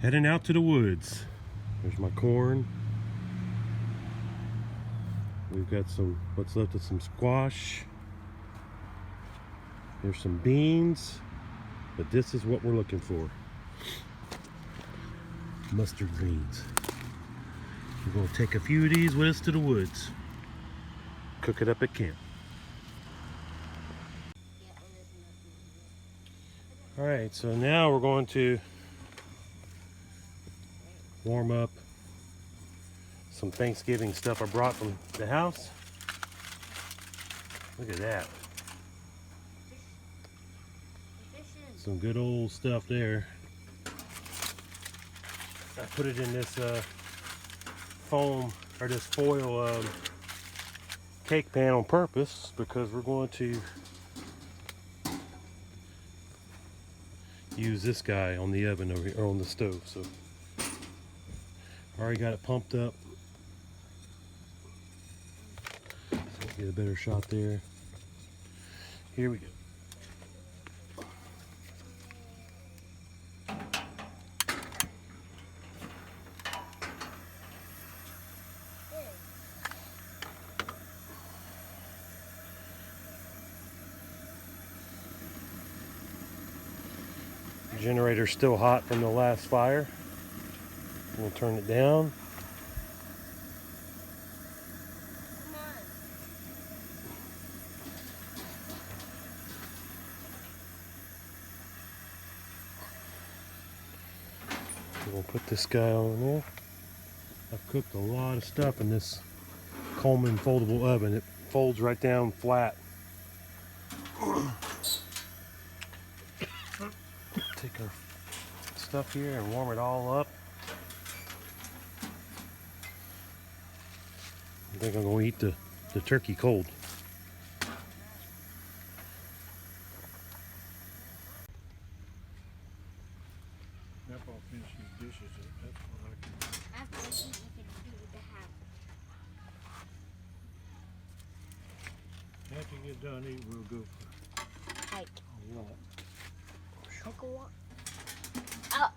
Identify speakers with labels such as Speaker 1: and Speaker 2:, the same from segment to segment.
Speaker 1: Heading out to the woods. There's my corn. We've got some, what's left of some squash. There's some beans, but this is what we're looking for. Mustard greens. We're going to take a few of these with us to the woods. Cook it up at camp. Alright, so now we're going to warm up some Thanksgiving stuff I brought from the house. Look at that. Some good old stuff there. I put it in this foam, or this foil cake pan on purpose because we're going to use this guy on the oven over here, or on the stove. So already got it pumped up. So get a better shot there. Here we go. Generator's still hot from the last fire. We'll turn it down. We'll put this guy on there. I've cooked a lot of stuff in this Coleman foldable oven. It folds right down flat. Take our stuff here and warm it all up. I think I'm going to eat the turkey cold.
Speaker 2: Grandpa finished his dishes. That's what I can.
Speaker 3: After we eat, we can do the house.
Speaker 2: After you get done eating, we'll go for
Speaker 3: Hike.
Speaker 2: a walk.
Speaker 3: Take a walk.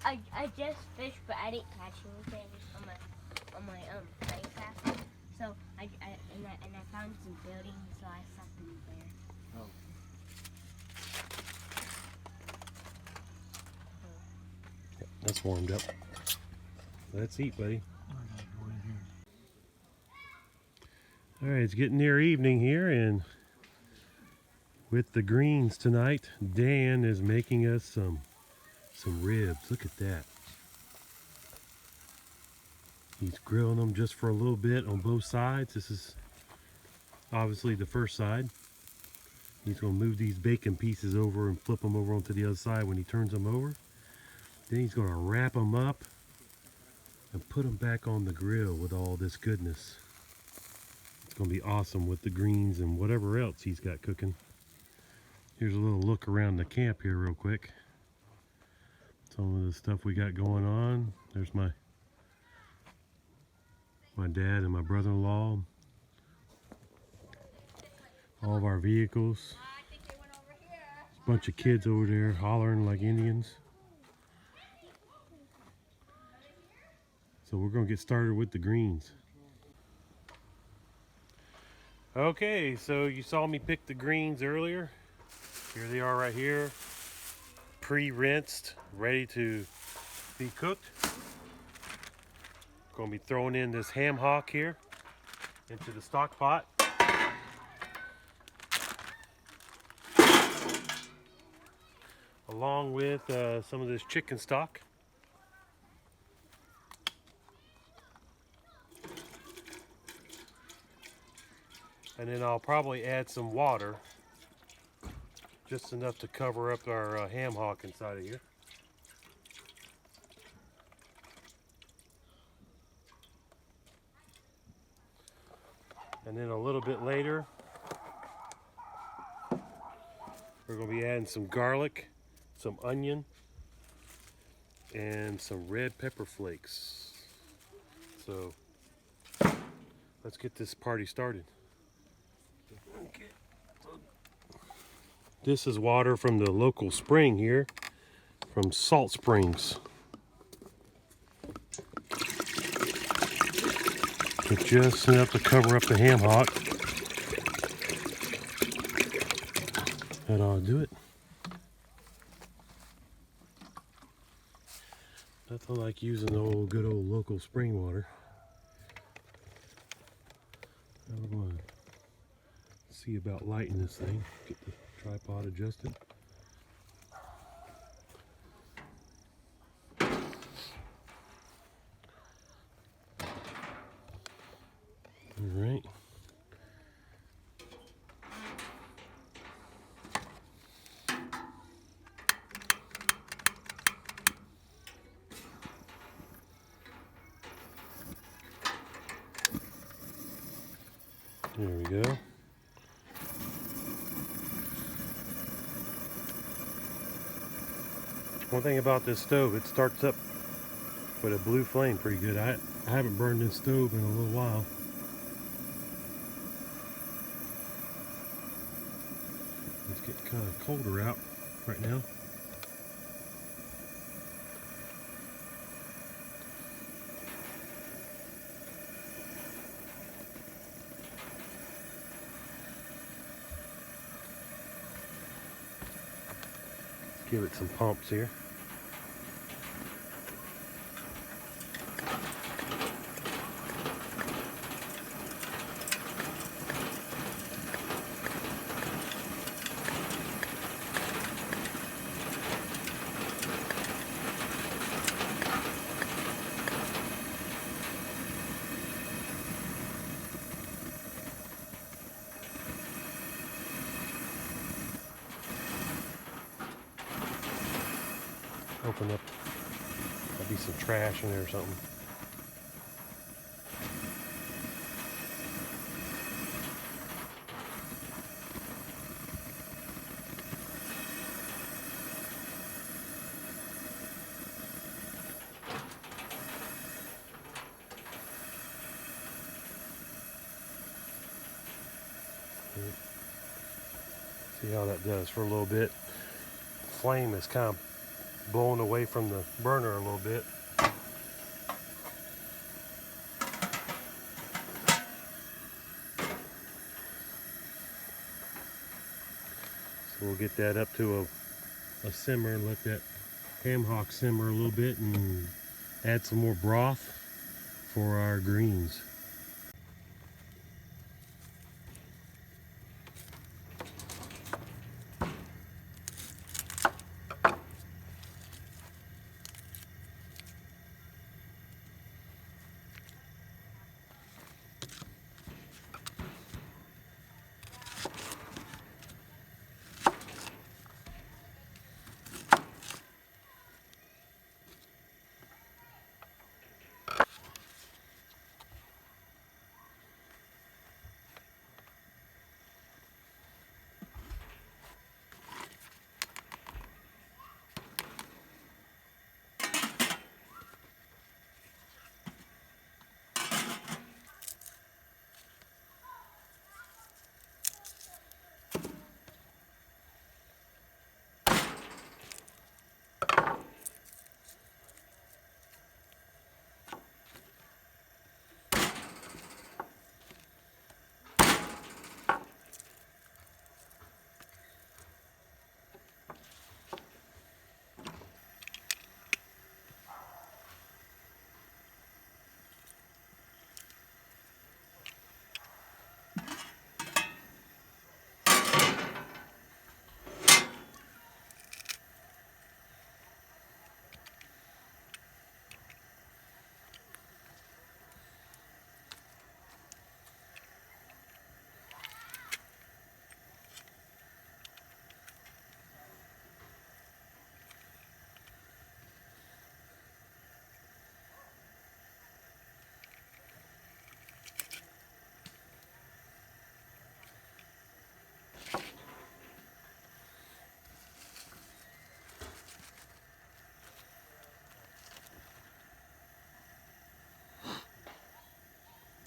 Speaker 3: I just fished, but I didn't catch anything on my ice pass. So I found some buildings, so I stopped in there.
Speaker 2: Oh.
Speaker 1: That's warmed up. Let's eat, buddy.
Speaker 2: I gotta go in here.
Speaker 1: All right, it's getting near evening here, and with the greens tonight, Dan is making us some ribs. Look at that. He's grilling them just for a little bit on both sides. This is obviously the first side. He's going to move these bacon pieces over and flip them over onto the other side when he turns them over. Then he's going to wrap them up and put them back on the grill with all this goodness. It's going to be awesome with the greens and whatever else he's got cooking. Here's a little look around the camp here real quick. Some of the stuff we got going on. There's my dad and my brother-in-law. All of our vehicles. A bunch of kids over there hollering like Indians. So we're going to get started with the greens. Okay, so you saw me pick the greens earlier. Here they are right here. Pre-rinsed, ready to be cooked. Going to be throwing in this ham hock here into the stock pot. Along with some of this chicken stock. And then I'll probably add some water, just enough to cover up our ham hock inside of here. And then a little bit later, we're going to be adding some garlic, some onion, and some red pepper flakes. So let's get this party started. Okay. This is water from the local spring here, from Salt Springs. It just enough to cover up the ham hock. That ought to do it. Nothing like using the old good old local spring water. Now we're going to see about lighting this thing. Get the tripod adjusted. Alright. There we go. One thing about this stove, it starts up with a blue flame pretty good. I haven't burned this stove in a little while. It's getting kind of colder out right now. Give it some pumps here. Open up, there'll be some trash in there or something. See how that does for a little bit. Flame is kind of blowing away from the burner a little bit. So we'll get that up to a simmer and let that ham hock simmer a little bit and add some more broth for our greens.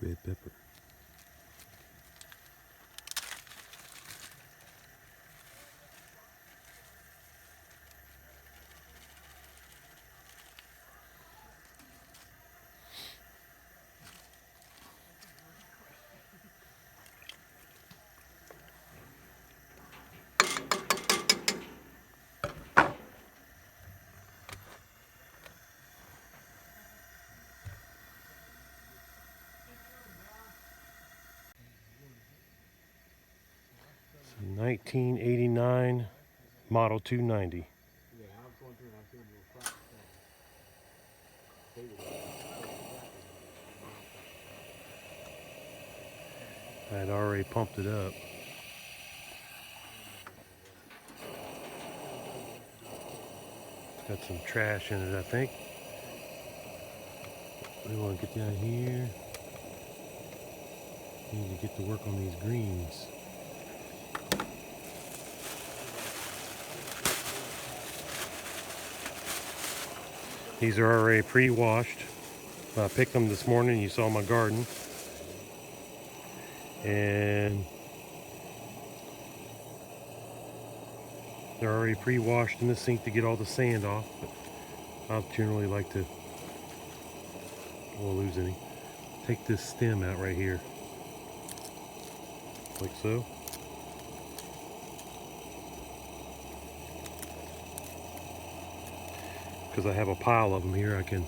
Speaker 1: Red pepper. 1989 Model 290. I had already pumped it up. It's got some trash in it, I think. We want to get down here. Need to get to work on these greens. These are already pre-washed. I picked them this morning. You saw my garden. And they're already pre-washed in the sink to get all the sand off. But I generally like to, I won't lose any. Take this stem out right here. Like so. Because I have a pile of them here, I can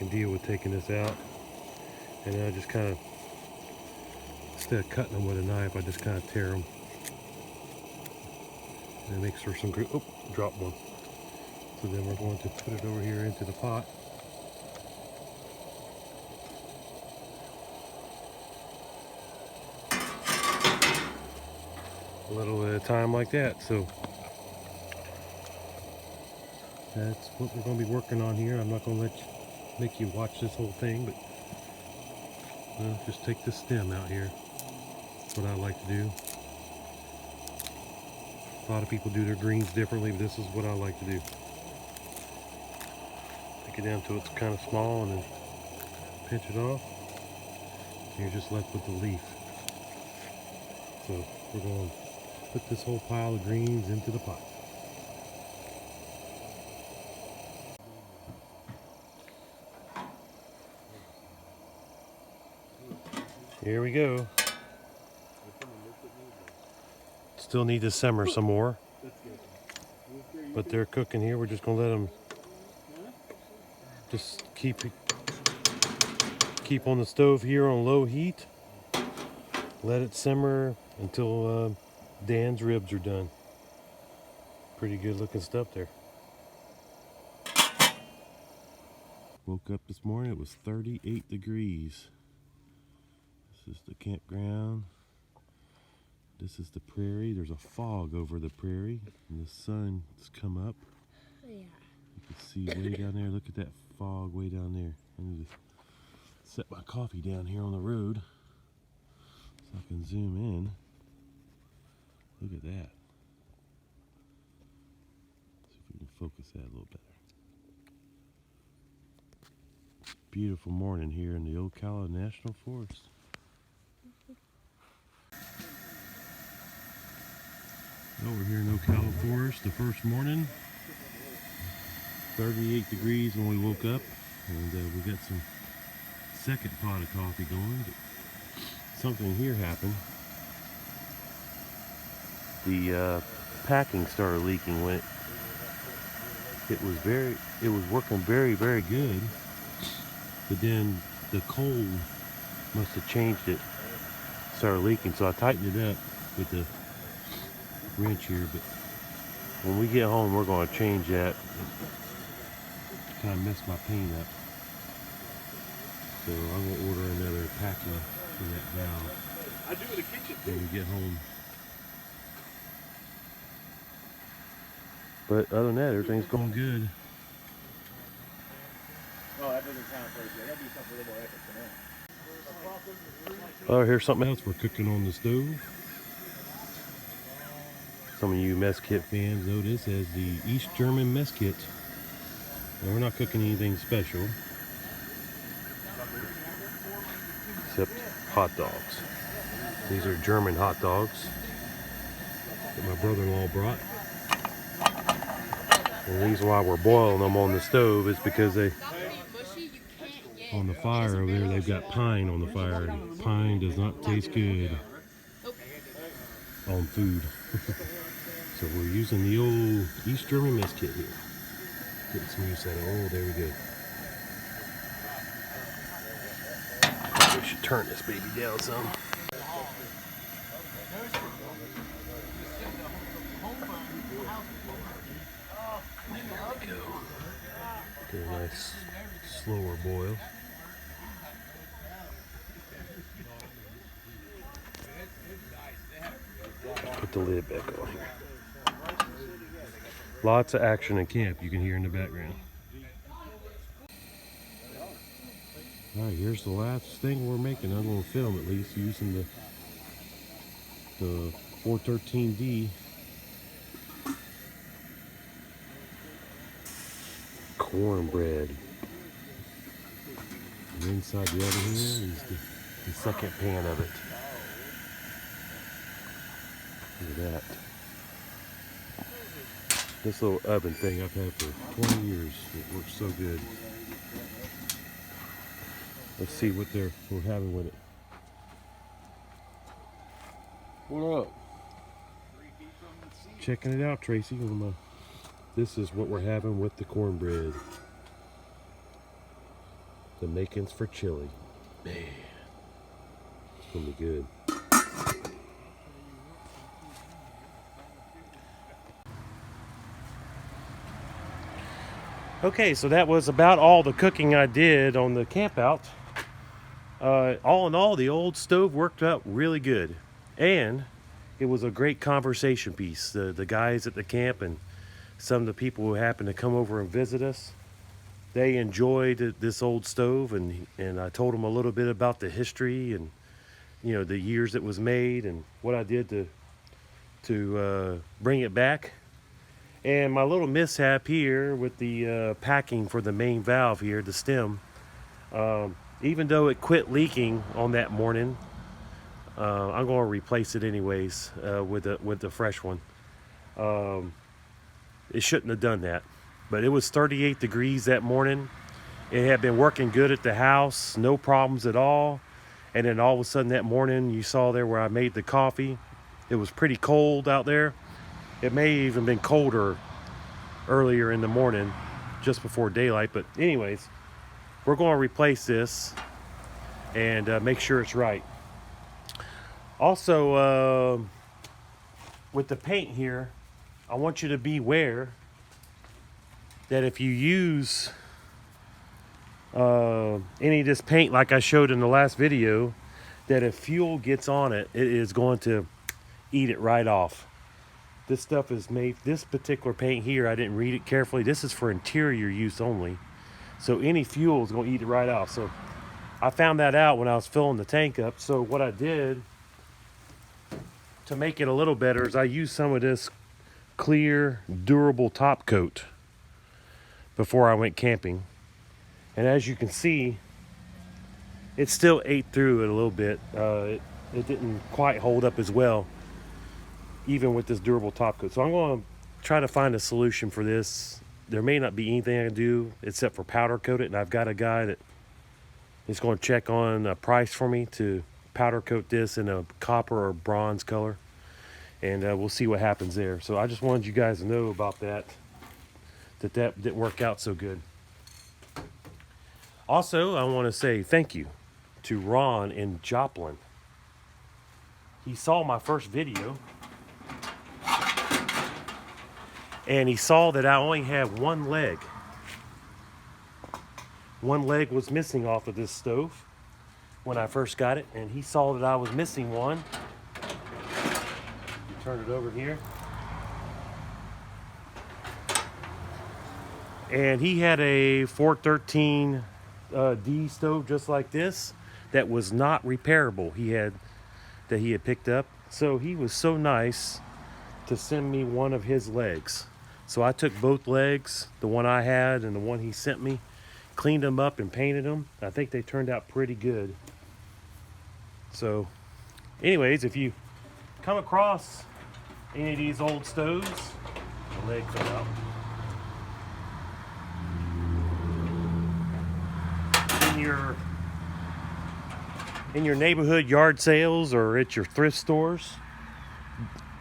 Speaker 1: deal with taking this out. And then I just kind of, instead of cutting them with a knife, I just kind of tear them. And it makes for some good, oh, dropped one. So then we're going to put it over here into the pot. A little at a time like that. So that's what we're going to be working on here. I'm not going to make you watch this whole thing, but just take the stem out here. That's what I like to do. A lot of people do their greens differently, but this is what I like to do. Take it down till it's kind of small and then pinch it off. You're just left with the leaf. So we're going to put this whole pile of greens into the pot. Here we go. Still need to simmer some more, but they're cooking here. We're just gonna let them just keep on the stove here on low heat. Let it simmer until Dan's ribs are done. Pretty good looking stuff there. Woke up this morning, it was 38 degrees. This is the campground. This is the prairie. There's a fog over the prairie, and the sun's come up.
Speaker 3: Yeah.
Speaker 1: You can see way down there. Look at that fog way down there. I need to set my coffee down here on the road so I can zoom in. Look at that. See if we can focus that a little better. Beautiful morning here in the Ocala National Forest. Well, we're here in Ocala Forest the first morning. 38 degrees when we woke up, and we got some second pot of coffee going. But something here happened. The packing started leaking when it was working very, very good. But then the cold must have changed it, started leaking. So I tightened it up with the wrench here. But when we get home, we're going to change that. Kind of messed my paint up. So I'm going to order another packing for that valve.
Speaker 2: I do in the kitchen too.
Speaker 1: When we get home. But other than that, everything's going good.
Speaker 2: Oh, that doesn't count for it. That'd be something a little more epic than that.
Speaker 1: Oh, here's something else we're cooking on the stove. Some of you mess kit fans know this as the East German mess kit. And we're not cooking anything special, except hot dogs. These are German hot dogs that my brother-in-law brought. And the reason why we're boiling them on the stove is because on the fire over there, they've got pine on the fire. And pine does not taste good on food. So we're using the old East German mess kit here. Getting some use out of it. Oh, there we go. We should turn this baby down some. Get a nice slower boil. Put the lid back on here. Lots of action in camp you can hear in the background. Alright, here's the last thing we're making. I'm going to film at least using the 413D cornbread. And inside the oven here is the second pan of it. Look at that. This little oven thing I've had for 20 years. It works so good. Let's see what we're having with it. What up? Checking it out, Tracy. This is what we're having with the cornbread. The makings for chili. Man, it's gonna be good. Okay, so that was about all the cooking I did on the camp out. All in all, the old stove worked out really good. And it was a great conversation piece. The guys at the camp and some of the people who happened to come over and visit us, they enjoyed this old stove, and I told them a little bit about the history and, you know, the years it was made and what I did to bring it back. And my little mishap here with the packing for the main valve here, the stem, even though it quit leaking on that morning, I'm going to replace it anyways with the fresh one. It shouldn't have done that, but it was 38 degrees that morning. It had been working good at the house, no problems at all. And then all of a sudden that morning, you saw there where I made the coffee. It was pretty cold out there. It may have even been colder earlier in the morning, just before daylight. But anyways, we're going to replace this and make sure it's right. Also, with the paint here, I want you to be aware that if you use any of this paint like I showed in the last video, that if fuel gets on it, it is going to eat it right off. This stuff is made, this particular paint here, I didn't read it carefully. This is for interior use only. So any fuel is going to eat it right off. So I found that out when I was filling the tank up. So what I did to make it a little better is I used some of this clear, durable top coat before I went camping. And as you can see, it still ate through it a little bit. It didn't quite hold up as well, even with this durable top coat. So I'm going to try to find a solution for this. There may not be anything I can do except for powder coat it, and I've got a guy that is going to check on a price for me to powder coat this in a copper or bronze color, and we'll see what happens there. So I just wanted you guys to know about that didn't work out so good. Also, I want to say thank you to Ron in Joplin. He saw my first video, and he saw that I only had one leg. One leg was missing off of this stove when I first got it, and he saw that I was missing one. Turn it over here. And he had a 413 D stove just like this that was not repairable. He had picked up. So he was so nice to send me one of his legs. So I took both legs, the one I had and the one he sent me, cleaned them up and painted them. I think they turned out pretty good. So anyways, if you come across any of these old stoves, the leg fell out. In your neighborhood yard sales or at your thrift stores,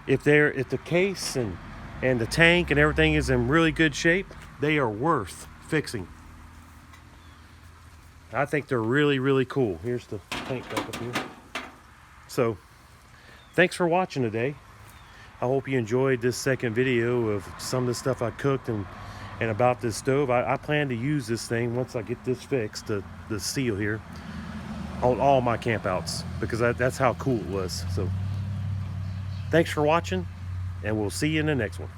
Speaker 1: if the case and the tank and everything is in really good shape, they are worth fixing. I think they're really, really cool. Here's the tank back up here. So, thanks for watching today. I hope you enjoyed this second video of some of the stuff I cooked and And about this stove, I plan to use this thing once I get this fixed, the seal here, on all my campouts, because that's how cool it was. So thanks for watching, and we'll see you in the next one.